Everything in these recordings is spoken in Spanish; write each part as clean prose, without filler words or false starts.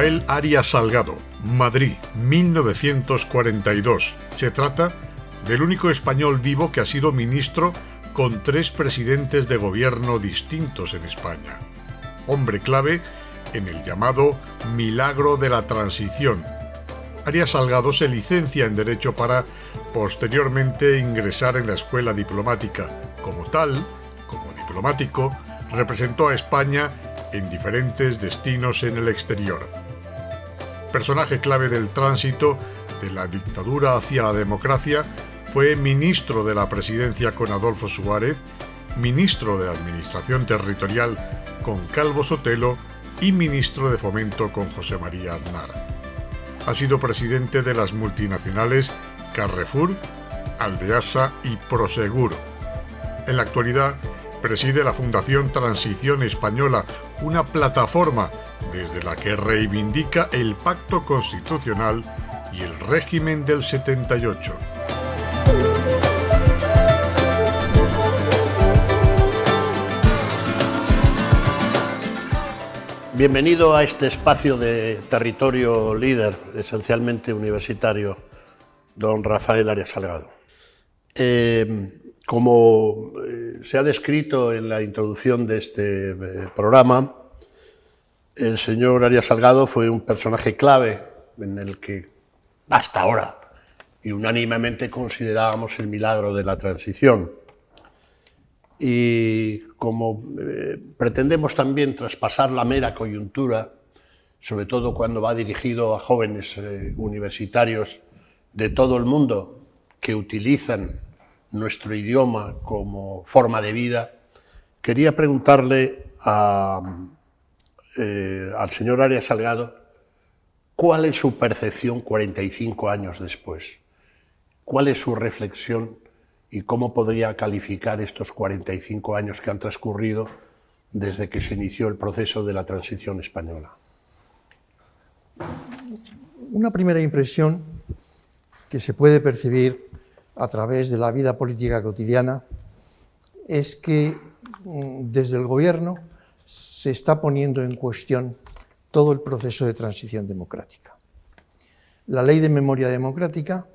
Rafael Arias Salgado, Madrid, 1942. Se trata del único español vivo que ha sido ministro con 3 presidentes de gobierno distintos en España. Hombre clave en el llamado milagro de la transición. Arias Salgado se licencia en Derecho para posteriormente ingresar en la escuela diplomática. Como tal, como diplomático, representó a España en diferentes destinos en el exterior. Personaje clave del tránsito de la dictadura hacia la democracia, fue ministro de la Presidencia con Adolfo Suárez, ministro de Administración Territorial con Calvo Sotelo y ministro de Fomento con José María Aznar. Ha sido presidente de las multinacionales Carrefour, Aldeasa y Prosegur. En la actualidad, preside la Fundación Transición Española, una plataforma desde la que reivindica el pacto constitucional y el régimen del 78. Bienvenido a este espacio de territorio líder, esencialmente universitario, don Rafael Arias Salgado. Como se ha descrito en la introducción de este programa, el señor Arias Salgado fue un personaje clave en el que hasta ahora y unánimemente considerábamos el milagro de la transición. Y como pretendemos también traspasar la mera coyuntura, sobre todo cuando va dirigido a jóvenes universitarios de todo el mundo que utilizan nuestro idioma como forma de vida, quería preguntarle al señor Arias Salgado cuál es su percepción 45 años después, cuál es su reflexión y cómo podría calificar estos 45 años que han transcurrido desde que se inició el proceso de la transición española. Una primera impresión que se puede percibir a través de la vida política cotidiana es que desde el gobierno se está poniendo en cuestión todo el proceso de transición democrática. La Ley de Memoria Democrática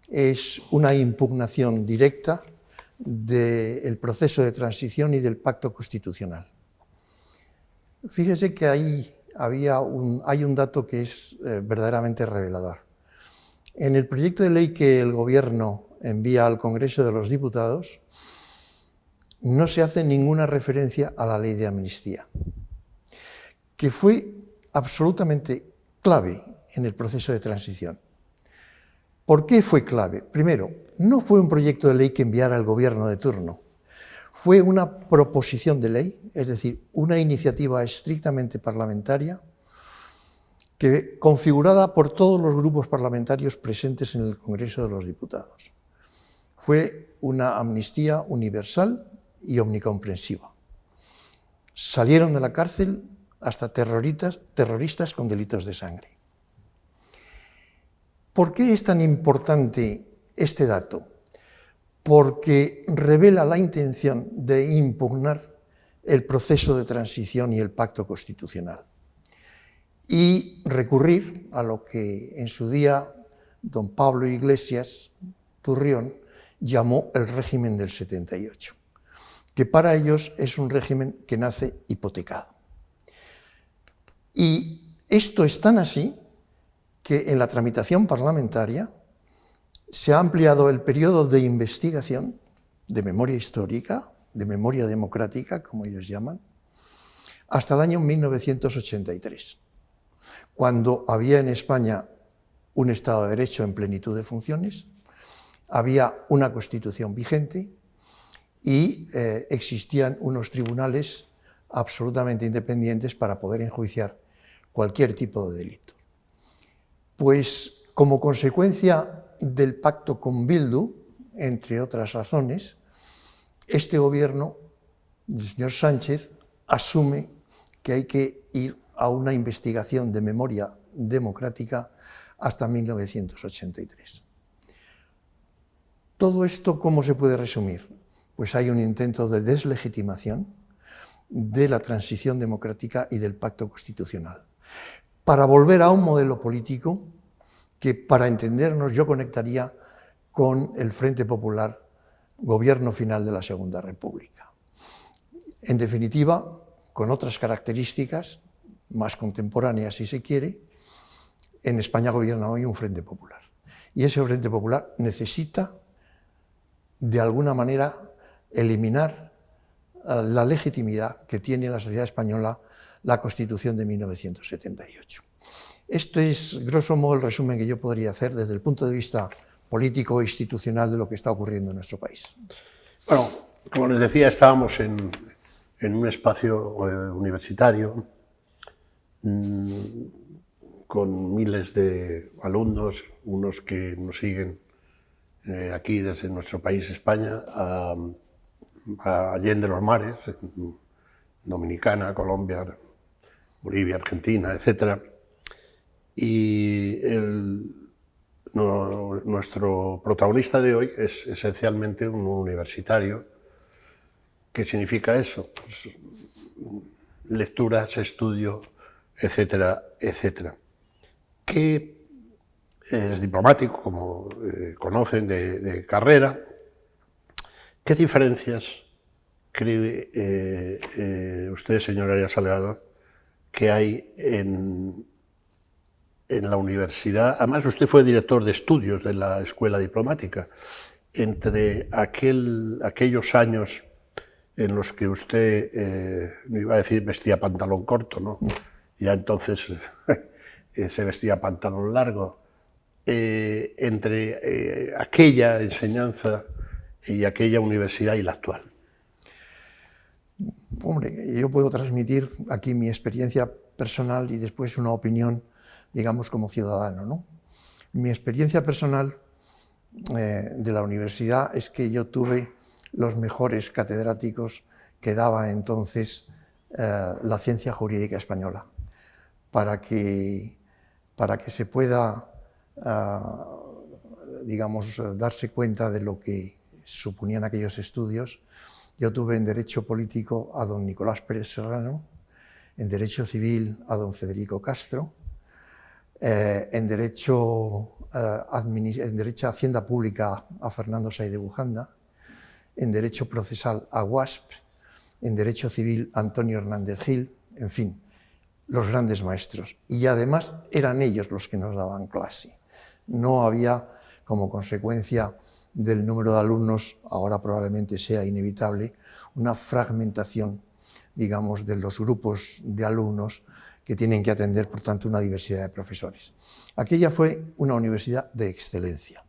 es una impugnación directa del proceso de transición y del pacto constitucional. Fíjese que hay un dato que es verdaderamente revelador. En el proyecto de ley que el Gobierno envía al Congreso de los Diputados, no se hace ninguna referencia a la ley de amnistía, que fue absolutamente clave en el proceso de transición. ¿Por qué fue clave? Primero, no fue un proyecto de ley que enviara el Gobierno de turno, fue una proposición de ley, es decir, una iniciativa estrictamente parlamentaria, configurada por todos los grupos parlamentarios presentes en el Congreso de los Diputados. Fue una amnistía universal y omnicomprensiva. Salieron de la cárcel hasta terroristas con delitos de sangre. ¿Por qué es tan importante este dato? Porque revela la intención de impugnar el proceso de transición y el pacto constitucional y recurrir a lo que en su día don Pablo Iglesias Turrión llamó el régimen del 78, que para ellos es un régimen que nace hipotecado. Y esto es tan así que en la tramitación parlamentaria se ha ampliado el periodo de investigación de memoria histórica, de memoria democrática, como ellos llaman, hasta el año 1983, cuando había en España un Estado de Derecho en plenitud de funciones, había una Constitución vigente y existían unos tribunales absolutamente independientes para poder enjuiciar cualquier tipo de delito. Pues como consecuencia del pacto con Bildu, entre otras razones, este gobierno del señor Sánchez asume que hay que ir a una investigación de memoria democrática hasta 1983. ¿Todo esto cómo se puede resumir? Pues hay un intento de deslegitimación de la transición democrática y del pacto constitucional. para volver a un modelo político que, para entendernos, yo conectaría con el Frente Popular, gobierno final de la Segunda República. En definitiva, con otras características, más contemporáneas si se quiere, en España gobierna hoy un Frente Popular. Y ese Frente Popular necesita, de alguna manera, eliminar la legitimidad que tiene en la sociedad española la Constitución de 1978. Esto es, grosso modo, el resumen que yo podría hacer desde el punto de vista político e institucional de lo que está ocurriendo en nuestro país. Bueno, como les decía, estábamos en un espacio universitario con miles de alumnos, unos que nos siguen aquí desde nuestro país, España, a allende los mares, Dominicana, Colombia, Bolivia, Argentina, etc. Y nuestro protagonista de hoy es esencialmente un universitario. ¿Qué significa eso? Pues, lecturas, estudio, etcétera, etcétera. Que es diplomático, como conocen, de carrera. ¿Qué diferencias cree usted, señor Arias Salgado, que hay en la universidad? Además, usted fue director de estudios de la Escuela Diplomática. Entre aquellos años en los que usted, no iba a decir vestía pantalón corto, ¿no? Ya entonces se vestía pantalón largo. Entre aquella enseñanza y aquella universidad y la actual. Hombre, yo puedo transmitir aquí mi experiencia personal y después una opinión, digamos, como ciudadano, ¿no? Mi experiencia personal de la universidad es que yo tuve los mejores catedráticos que daba entonces la ciencia jurídica española, para que se pueda, digamos, darse cuenta de lo que suponían aquellos estudios. Yo tuve en Derecho Político a don Nicolás Pérez Serrano, en Derecho Civil a don Federico Castro, en Derecho Hacienda Pública a Fernando Sáiz de Bujanda, en Derecho Procesal a Guasp, en Derecho Civil a Antonio Hernández Gil, en fin, los grandes maestros. Y además eran ellos los que nos daban clase. No había, como consecuencia del número de alumnos, ahora probablemente sea inevitable, una fragmentación, digamos, de los grupos de alumnos que tienen que atender, por tanto, una diversidad de profesores. Aquella fue una universidad de excelencia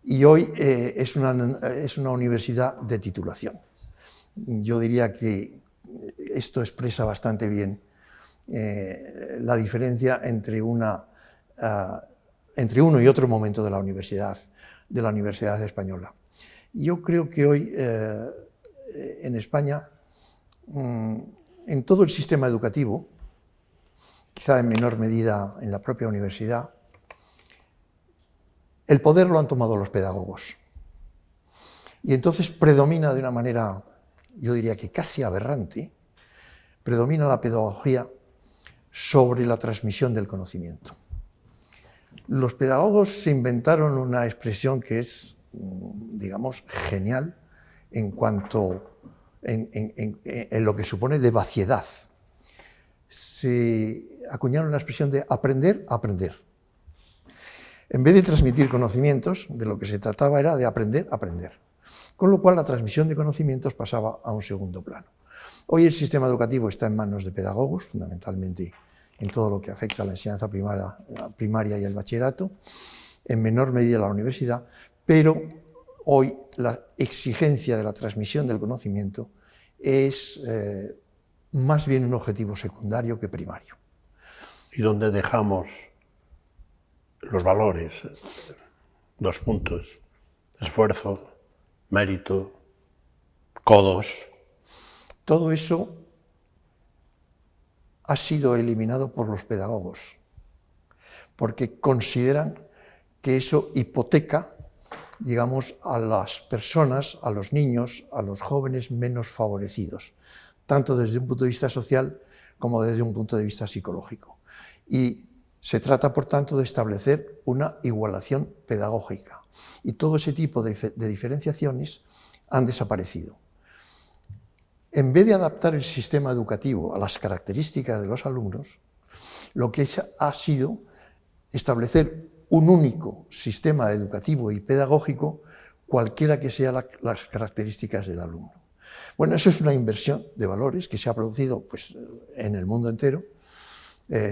y hoy es una universidad de titulación. Yo diría que esto expresa bastante bien la diferencia entre uno y otro momento de la universidad española. Yo creo que hoy en España, en todo el sistema educativo, quizá en menor medida en la propia universidad, el poder lo han tomado los pedagogos. Y entonces predomina de una manera, yo diría que casi aberrante, predomina la pedagogía sobre la transmisión del conocimiento. Los pedagogos se inventaron una expresión que es, digamos, genial en cuanto en lo que supone de vaciedad. Se acuñaron la expresión de aprender a aprender. En vez de transmitir conocimientos, de lo que se trataba era de aprender a aprender. Con lo cual la transmisión de conocimientos pasaba a un segundo plano. Hoy el sistema educativo está en manos de pedagogos, fundamentalmente en todo lo que afecta a la enseñanza primaria y el bachillerato, en menor medida la universidad, pero hoy la exigencia de la transmisión del conocimiento es más bien un objetivo secundario que primario. Y donde dejamos los valores, 2 puntos, esfuerzo, mérito, codos. Todo eso ha sido eliminado por los pedagogos, porque consideran que eso hipoteca, digamos, a las personas, a los niños, a los jóvenes menos favorecidos, tanto desde un punto de vista social como desde un punto de vista psicológico. Y se trata, por tanto, de establecer una igualación pedagógica. Y todo ese tipo de diferenciaciones han desaparecido. En vez de adaptar el sistema educativo a las características de los alumnos, lo que ha sido establecer un único sistema educativo y pedagógico, cualquiera que sean las características del alumno. Bueno, eso es una inversión de valores que se ha producido pues, en el mundo entero,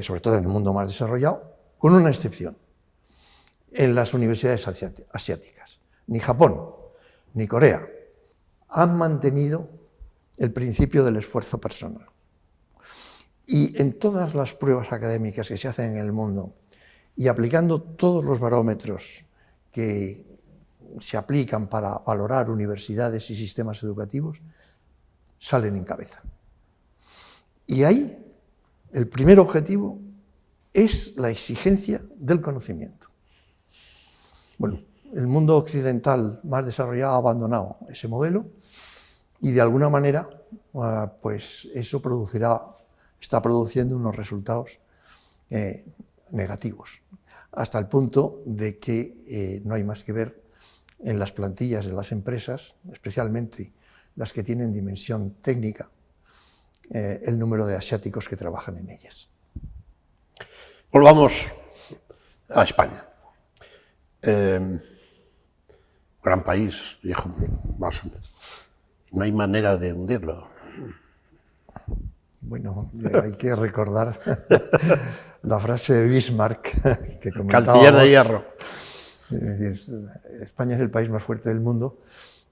sobre todo en el mundo más desarrollado, con una excepción: en las universidades asiáticas. Ni Japón ni Corea han mantenido el principio del esfuerzo personal. Y en todas las pruebas académicas que se hacen en el mundo, y aplicando todos los barómetros que se aplican para valorar universidades y sistemas educativos, salen en cabeza. Y ahí el primer objetivo es la exigencia del conocimiento. Bueno, el mundo occidental más desarrollado ha abandonado ese modelo y de alguna manera pues eso está produciendo unos resultados negativos, hasta el punto de que no hay más que ver en las plantillas de las empresas, especialmente las que tienen dimensión técnica, el número de asiáticos que trabajan en ellas. Volvamos a España. Gran país, viejo, no hay manera de hundirlo. Bueno, hay que recordar la frase de Bismarck que comentábamos. Canciller de hierro. Es decir, España es el país más fuerte del mundo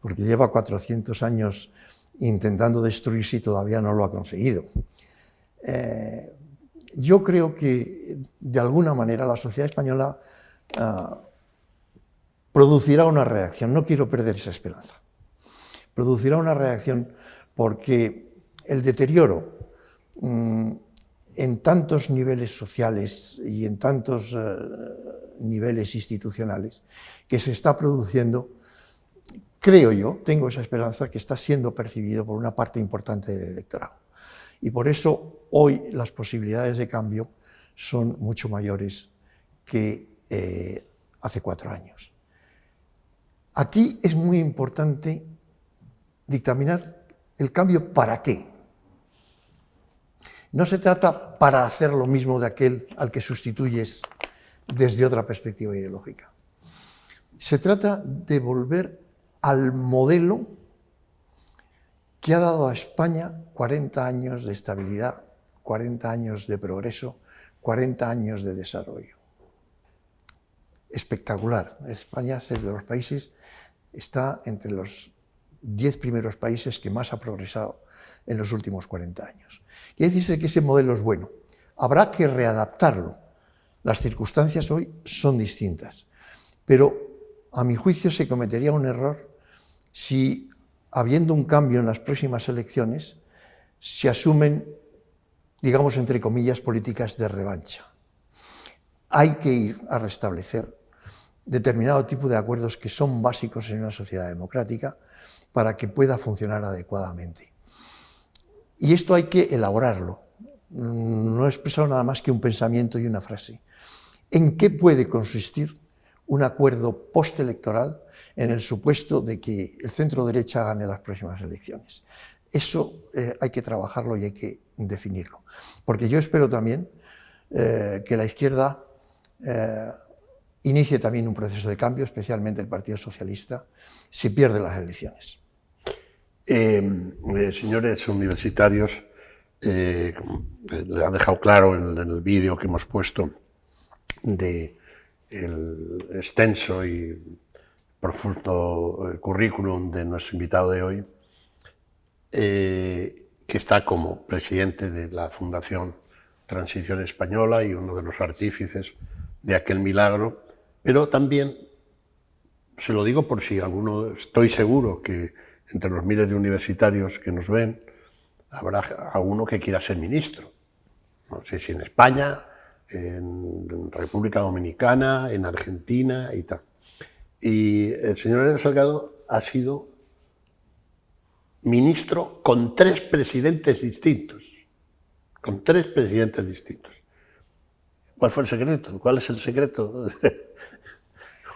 porque lleva 400 años intentando destruirse y todavía no lo ha conseguido. Yo creo que, de alguna manera, la sociedad española producirá una reacción. No quiero perder esa esperanza. Producirá una reacción porque el deterioro en tantos niveles sociales y en tantos niveles institucionales que se está produciendo, creo yo, tengo esa esperanza, que está siendo percibido por una parte importante del electorado. Y por eso hoy las posibilidades de cambio son mucho mayores que hace 4 años. Aquí es muy importante dictaminar el cambio para qué. No se trata para hacer lo mismo de aquel al que sustituyes desde otra perspectiva ideológica. Se trata de volver al modelo que ha dado a España 40 años de estabilidad, 40 años de progreso, 40 años de desarrollo. Espectacular. España es de los países, está entre los 10 primeros países que más ha progresado en los últimos 40 años. Quiere decirse que ese modelo es bueno. Habrá que readaptarlo. Las circunstancias hoy son distintas, pero a mi juicio se cometería un error si, habiendo un cambio en las próximas elecciones, se asumen, digamos, entre comillas, políticas de revancha. Hay que ir a restablecer determinado tipo de acuerdos que son básicos en una sociedad democrática para que pueda funcionar adecuadamente. Y esto hay que elaborarlo. No he expresado nada más que un pensamiento y una frase. ¿En qué puede consistir un acuerdo postelectoral en el supuesto de que el centro derecha gane las próximas elecciones? Eso hay que trabajarlo y hay que definirlo. Porque yo espero también que la izquierda inicie también un proceso de cambio, especialmente el Partido Socialista, si pierde las elecciones. Señores universitarios, le han dejado claro en el vídeo que hemos puesto del extenso y profundo currículum de nuestro invitado de hoy, que está como presidente de la Fundación Transición Española y uno de los artífices de aquel milagro, pero también, se lo digo por si alguno, estoy seguro que entre los miles de universitarios que nos ven, habrá alguno que quiera ser ministro. No sé si en España, en República Dominicana, en Argentina y tal. Y el señor Elena Salgado ha sido ministro con 3 presidentes distintos. Con 3 presidentes distintos. ¿Cuál fue el secreto? ¿Cuál es el secreto?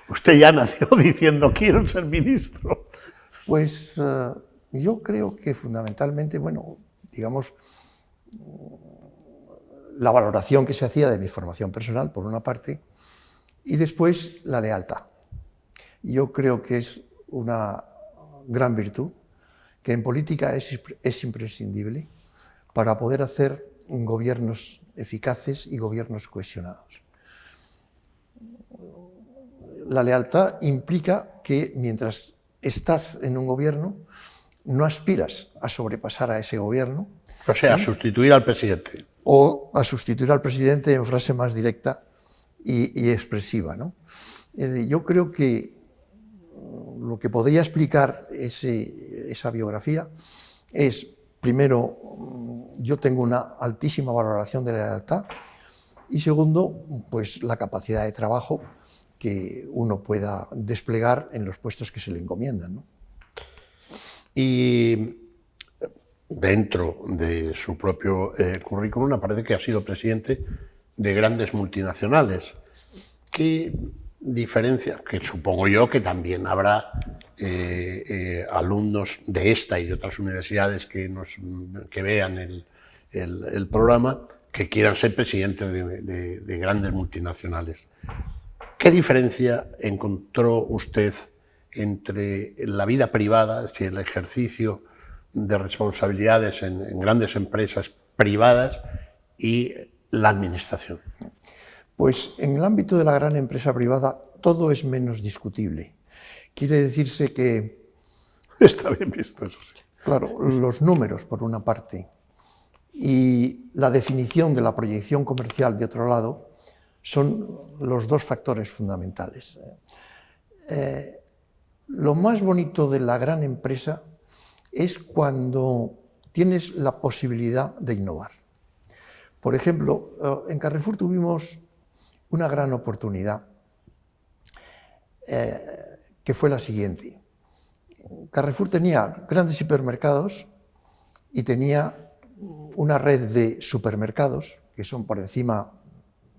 Usted ya nació diciendo quiero ser ministro. Pues yo creo que fundamentalmente, bueno, digamos, la valoración que se hacía de mi formación personal, por una parte, y después la lealtad. Yo creo que es una gran virtud, que en política es imprescindible para poder hacer gobiernos eficaces y gobiernos cohesionados. La lealtad implica que mientras estás en un gobierno, no aspiras a sobrepasar a ese gobierno. O sea, a sustituir al presidente. O a sustituir al presidente en frase más directa y expresiva, ¿no? Yo creo que lo que podría explicar esa biografía es, primero, yo tengo una altísima valoración de la lealtad, y segundo, pues la capacidad de trabajo que uno pueda desplegar en los puestos que se le encomiendan, ¿no? Y dentro de su propio currículum aparece que ha sido presidente de grandes multinacionales. ¿Qué diferencia? Que supongo yo que también habrá alumnos de esta y de otras universidades que vean el programa, que quieran ser presidentes de grandes multinacionales. ¿Qué diferencia encontró usted entre la vida privada, es decir, el ejercicio de responsabilidades en grandes empresas privadas, y la administración? Pues en el ámbito de la gran empresa privada todo es menos discutible. Quiere decirse que... Está bien visto eso, sí. Claro, los números por una parte y la definición de la proyección comercial de otro lado son los dos factores fundamentales. Lo más bonito de la gran empresa es cuando tienes la posibilidad de innovar. Por ejemplo, en Carrefour tuvimos una gran oportunidad, que fue la siguiente. Carrefour tenía grandes hipermercados y tenía una red de supermercados que son por encima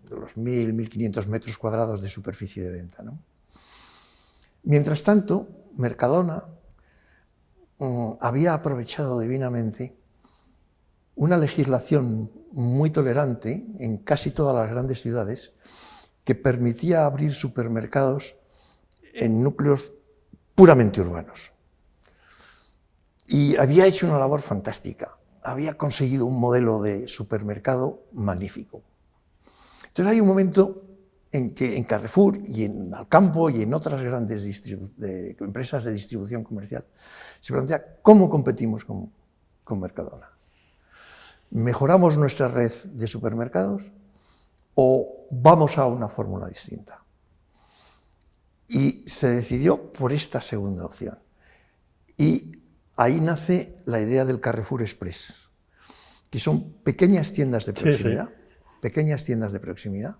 de los 1.000, 1.500 metros cuadrados de superficie de venta, ¿no? Mientras tanto, Mercadona había aprovechado divinamente una legislación muy tolerante en casi todas las grandes ciudades que permitía abrir supermercados en núcleos puramente urbanos. Y había hecho una labor fantástica, había conseguido un modelo de supermercado magnífico. Entonces hay un momento en que en Carrefour y en Alcampo y en otras grandes empresas de distribución comercial se plantea cómo competimos con Mercadona. ¿Mejoramos nuestra red de supermercados o vamos a una fórmula distinta? Y se decidió por esta segunda opción. Y ahí nace la idea del Carrefour Express, que son pequeñas tiendas de proximidad, sí, sí. Pequeñas tiendas de proximidad,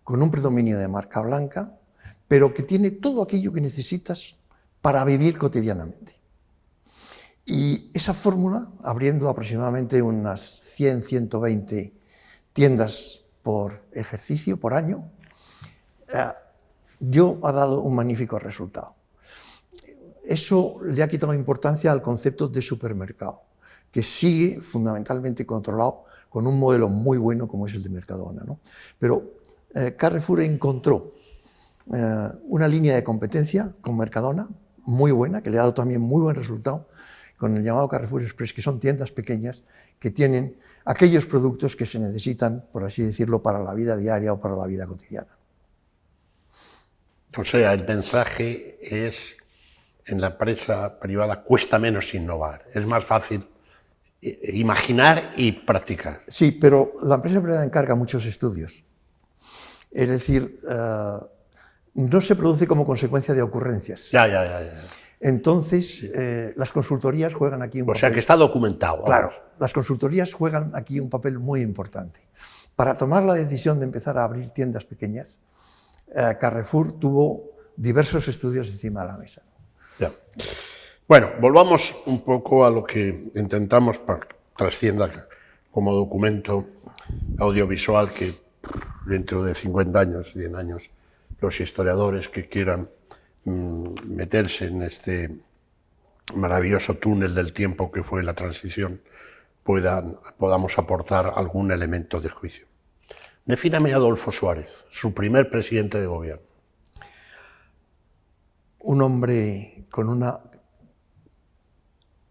con un predominio de marca blanca, pero que tiene todo aquello que necesitas para vivir cotidianamente. Y esa fórmula, abriendo aproximadamente unas 100, 120 tiendas por ejercicio, por año, ha dado un magnífico resultado. Eso le ha quitado importancia al concepto de supermercado, que sigue fundamentalmente controlado con un modelo muy bueno como es el de Mercadona, ¿no? Pero Carrefour encontró una línea de competencia con Mercadona muy buena, que le ha dado también muy buen resultado, con el llamado Carrefour Express, que son tiendas pequeñas que tienen aquellos productos que se necesitan, por así decirlo, para la vida diaria o para la vida cotidiana. O sea, el mensaje es, en la empresa privada cuesta menos innovar, es más fácil imaginar y practicar. Sí, pero la empresa privada encarga muchos estudios. Es decir, no se produce como consecuencia de ocurrencias. Ya. Entonces, sí. Las consultorías juegan aquí un papel... O sea, que está documentado. Claro, las consultorías juegan aquí un papel muy importante. Para tomar la decisión de empezar a abrir tiendas pequeñas, Carrefour tuvo diversos estudios encima de la mesa. Ya. Bueno, volvamos un poco a lo que intentamos para trascienda como documento audiovisual que dentro de 50 años, 100 años, los historiadores que quieran meterse en este maravilloso túnel del tiempo que fue la transición, podamos aportar algún elemento de juicio. Defíname a Adolfo Suárez, su primer presidente de gobierno. Un hombre con una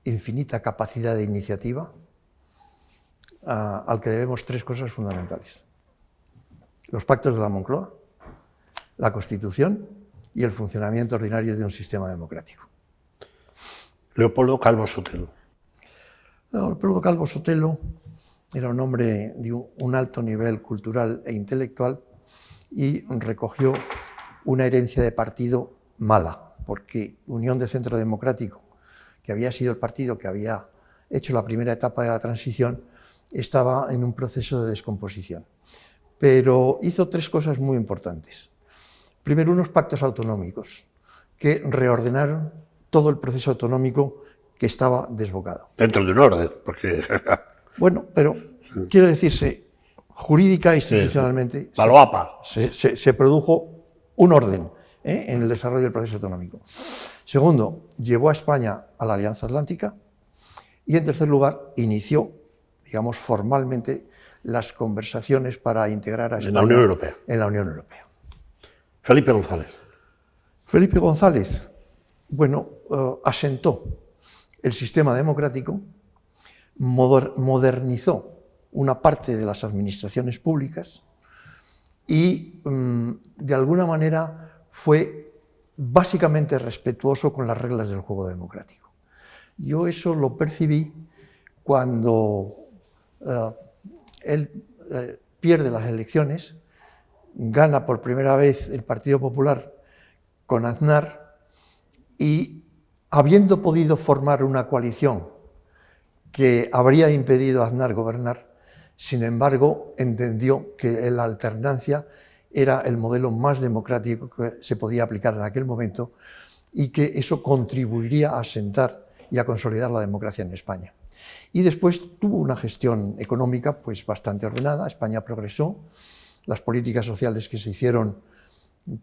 infinita capacidad de iniciativa, al que debemos tres cosas fundamentales: los pactos de la Moncloa, la Constitución y el funcionamiento ordinario de un sistema democrático. Leopoldo Calvo Sotelo. Leopoldo Calvo Sotelo era un hombre de un alto nivel cultural e intelectual y recogió una herencia de partido mala, porque Unión de Centro Democrático, que había sido el partido que había hecho la primera etapa de la transición, estaba en un proceso de descomposición. Pero hizo tres cosas muy importantes. Primero, unos pactos autonómicos que reordenaron todo el proceso autonómico que estaba desbocado. Dentro de un orden, porque... Bueno, pero quiero decirse, jurídica e institucionalmente, se produjo un orden en el desarrollo del proceso autonómico. Segundo, llevó a España a la Alianza Atlántica y, en tercer lugar, inició, digamos, formalmente las conversaciones para integrar a España en la Unión Europea. Felipe González. Felipe González, bueno, asentó el sistema democrático, modernizó una parte de las administraciones públicas y, de alguna manera, fue básicamente respetuoso con las reglas del juego democrático. Yo eso lo percibí cuando él pierde las elecciones, gana por primera vez el Partido Popular con Aznar y, habiendo podido formar una coalición que habría impedido a Aznar gobernar, sin embargo, entendió que la alternancia era el modelo más democrático que se podía aplicar en aquel momento y que eso contribuiría a asentar y a consolidar la democracia en España. Y después tuvo una gestión económica pues bastante ordenada. España progresó, las políticas sociales que se hicieron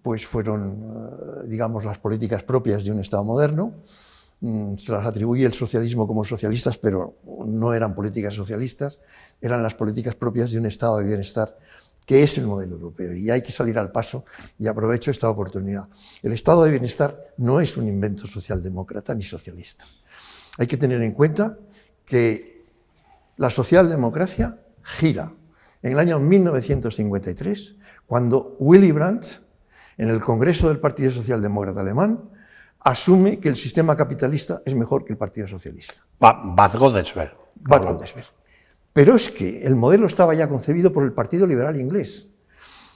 pues fueron, digamos, las políticas propias de un Estado moderno. Se las atribuye el socialismo como socialistas, pero no eran políticas socialistas, eran las políticas propias de un Estado de bienestar, que es el modelo europeo, y hay que salir al paso, y aprovecho esta oportunidad. El Estado de bienestar no es un invento socialdemócrata ni socialista. Hay que tener en cuenta que la socialdemocracia gira en el año 1953, cuando Willy Brandt, en el Congreso del Partido Socialdemócrata Alemán, asume que el sistema capitalista es mejor que el Partido Socialista. Bad Godesberg. Pero es que el modelo estaba ya concebido por el Partido Liberal Inglés.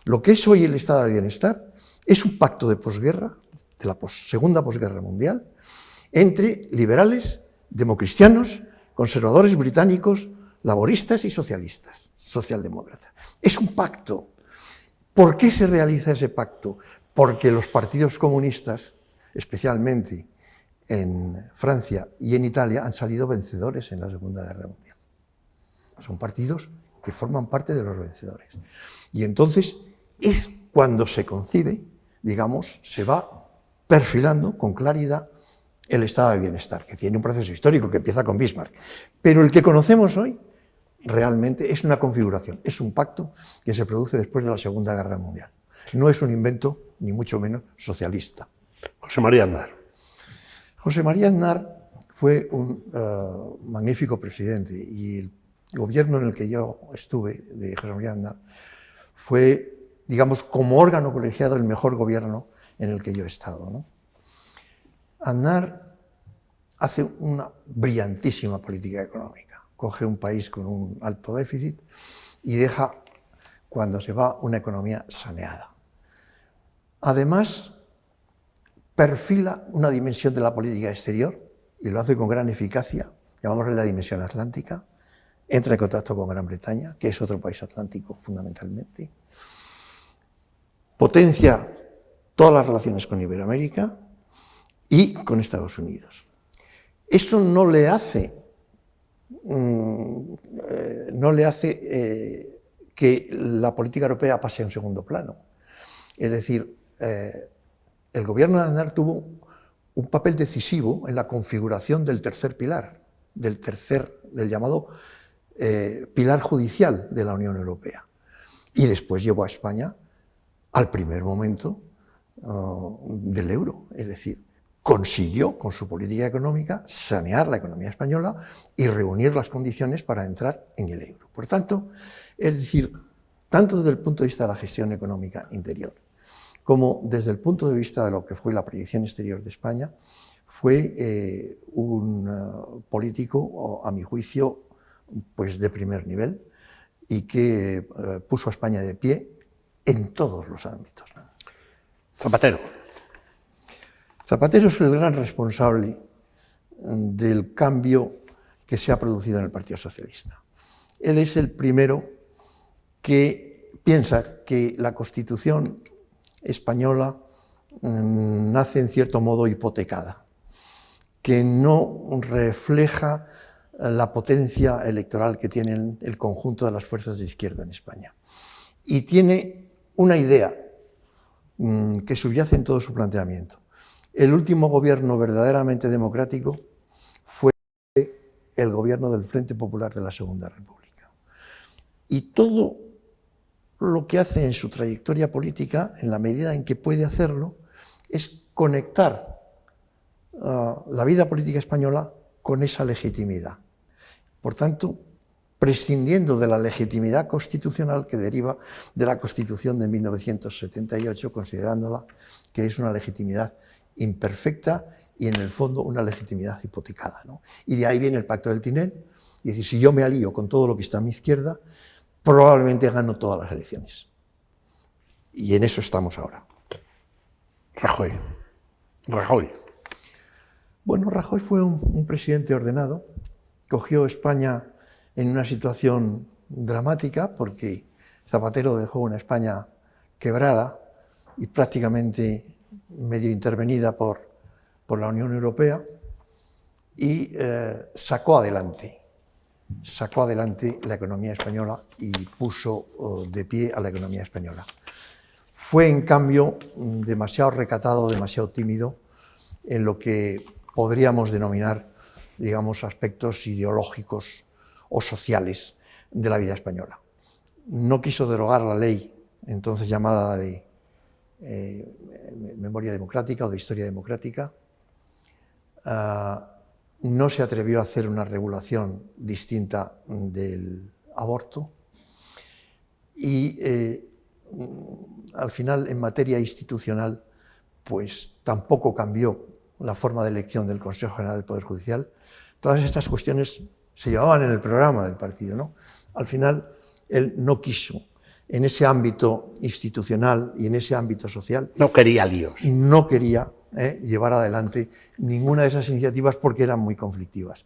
Lo que es hoy el Estado de Bienestar es un pacto de posguerra, de la segunda posguerra mundial, entre liberales, democristianos, conservadores británicos, laboristas y socialistas, socialdemócratas. Es un pacto. ¿Por qué se realiza ese pacto? Porque los partidos comunistas, especialmente en Francia y en Italia, han salido vencedores en la Segunda Guerra Mundial. Son partidos que forman parte de los vencedores. Y entonces es cuando se concibe, digamos, se va perfilando con claridad el Estado de Bienestar, que tiene un proceso histórico que empieza con Bismarck. Pero el que conocemos hoy realmente es una configuración, es un pacto que se produce después de la Segunda Guerra Mundial. No es un invento, ni mucho menos, socialista. José María Aznar. José María Aznar fue un magnífico presidente, y el gobierno en el que yo estuve, de José María Aznar, fue, digamos, como órgano colegiado, el mejor gobierno en el que yo he estado, ¿no? Aznar hace una brillantísima política económica. Coge un país con un alto déficit y deja, cuando se va, una economía saneada. Además, perfila una dimensión de la política exterior, y lo hace con gran eficacia, llamámosle la dimensión atlántica. Entra en contacto con Gran Bretaña, que es otro país atlántico fundamentalmente. Potencia todas las relaciones con Iberoamérica y con Estados Unidos. Eso no le hace que la política europea pase a un segundo plano. Es decir, el gobierno de Aznar tuvo un papel decisivo en la configuración del tercer pilar, del llamado pilar judicial de la Unión Europea. Y después llevó a España al primer momento del euro, es decir, consiguió con su política económica sanear la economía española y reunir las condiciones para entrar en el euro. Por tanto, es decir, tanto desde el punto de vista de la gestión económica interior como desde el punto de vista de lo que fue la proyección exterior de España, fue un político, a mi juicio, pues de primer nivel y que puso a España de pie en todos los ámbitos. Zapatero. Zapatero es el gran responsable del cambio que se ha producido en el Partido Socialista. Él es el primero que piensa que la Constitución española nace en cierto modo hipotecada, que no refleja la potencia electoral que tienen el conjunto de las fuerzas de izquierda en España. Y tiene una idea que subyace en todo su planteamiento. El último gobierno verdaderamente democrático fue el gobierno del Frente Popular de la Segunda República. Y todo lo que hace en su trayectoria política, en la medida en que puede hacerlo, es conectar la vida política española con esa legitimidad. Por tanto, prescindiendo de la legitimidad constitucional que deriva de la Constitución de 1978, considerándola que es una legitimidad imperfecta y en el fondo una legitimidad hipotecada, ¿no? Y de ahí viene el Pacto del Tinel, y decir, si yo me alío con todo lo que está a mi izquierda, probablemente gano todas las elecciones. Y en eso estamos ahora. Rajoy. Bueno, Rajoy fue un presidente ordenado, cogió España en una situación dramática porque Zapatero dejó una España quebrada y prácticamente medio intervenida por la Unión Europea y sacó adelante la economía española y puso de pie a la economía española. Fue, en cambio, demasiado recatado, demasiado tímido en lo que podríamos denominar, digamos, aspectos ideológicos o sociales de la vida española. No quiso derogar la ley, entonces llamada de memoria democrática o de historia democrática. No se atrevió a hacer una regulación distinta del aborto y al final, en materia institucional, pues tampoco cambió la forma de elección del Consejo General del Poder Judicial. Todas estas cuestiones se llevaban en el programa del partido, ¿no? Al final, él no quiso, en ese ámbito institucional y en ese ámbito social... No quería líos. No quería llevar adelante ninguna de esas iniciativas porque eran muy conflictivas.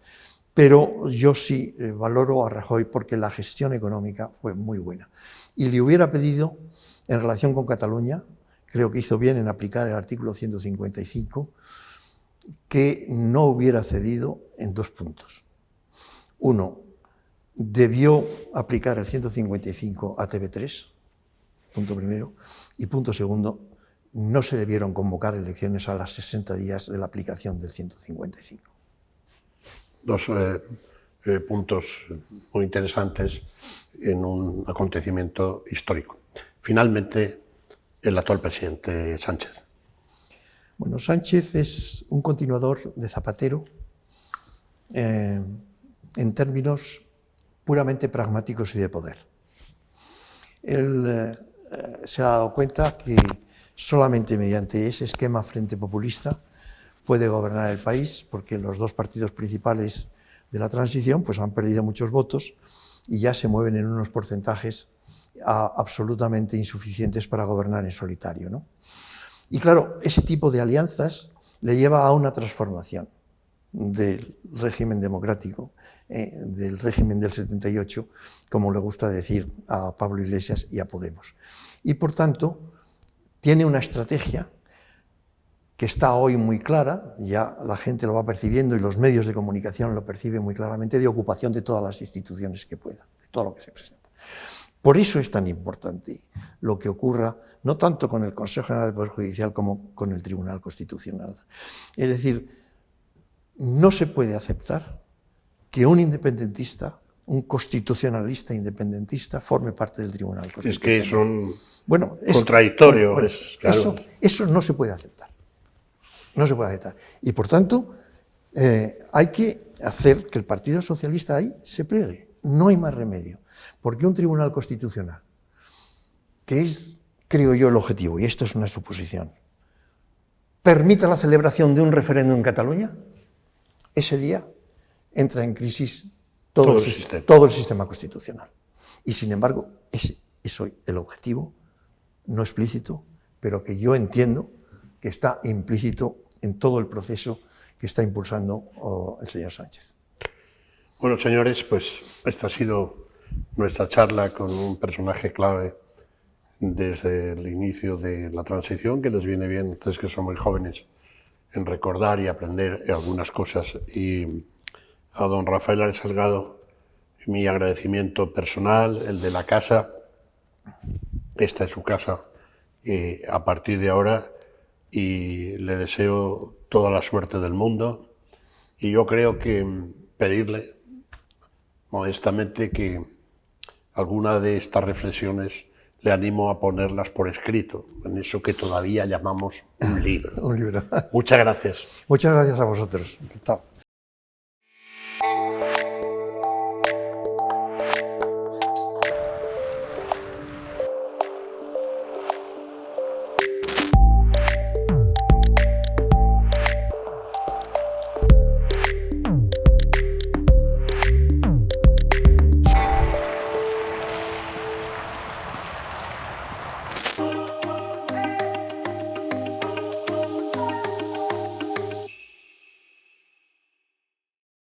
Pero yo sí valoro a Rajoy porque la gestión económica fue muy buena. Y le hubiera pedido, en relación con Cataluña, creo que hizo bien en aplicar el artículo 155, que no hubiera cedido en dos puntos. Uno, debió aplicar el 155 a TV3, punto primero, y punto segundo, no se debieron convocar elecciones a los 60 días de la aplicación del 155. Dos puntos muy interesantes en un acontecimiento histórico. Finalmente, el actual presidente Sánchez. Bueno, Sánchez es un continuador de Zapatero en términos puramente pragmáticos y de poder. Él se ha dado cuenta que solamente mediante ese esquema frente populista puede gobernar el país, porque los dos partidos principales de la transición pues han perdido muchos votos y ya se mueven en unos porcentajes absolutamente insuficientes para gobernar en solitario, ¿no? Y claro, ese tipo de alianzas le lleva a una transformación del régimen democrático, del régimen del 78, como le gusta decir a Pablo Iglesias y a Podemos. Y por tanto, tiene una estrategia que está hoy muy clara, ya la gente lo va percibiendo y los medios de comunicación lo perciben muy claramente, de ocupación de todas las instituciones que pueda, de todo lo que se presenta. Por eso es tan importante lo que ocurra, no tanto con el Consejo General del Poder Judicial como con el Tribunal Constitucional. Es decir, no se puede aceptar que un independentista, un constitucionalista independentista, forme parte del Tribunal Constitucional. Es que es un bueno, contradictorio. Bueno, claro. eso no se puede aceptar. No se puede aceptar. Y por tanto, hay que hacer que el Partido Socialista ahí se pliegue. No hay más remedio. Porque un Tribunal Constitucional, que es, creo yo, el objetivo, y esto es una suposición, permita la celebración de un referéndum en Cataluña, ese día entra en crisis todo el sistema constitucional. Y sin embargo, ese es hoy el objetivo, no explícito, pero que yo entiendo que está implícito en todo el proceso que está impulsando el señor Sánchez. Bueno, señores, pues esta ha sido nuestra charla con un personaje clave desde el inicio de la transición, que les viene bien, ustedes que son muy jóvenes, en recordar y aprender algunas cosas. Y a don Rafael Ares Salgado, mi agradecimiento personal, el de la casa. Esta es su casa a partir de ahora, y le deseo toda la suerte del mundo. Y yo creo que pedirle modestamente que alguna de estas reflexiones le animo a ponerlas por escrito, en eso que todavía llamamos un libro. Un libro. Muchas gracias. Muchas gracias a vosotros. Encantado.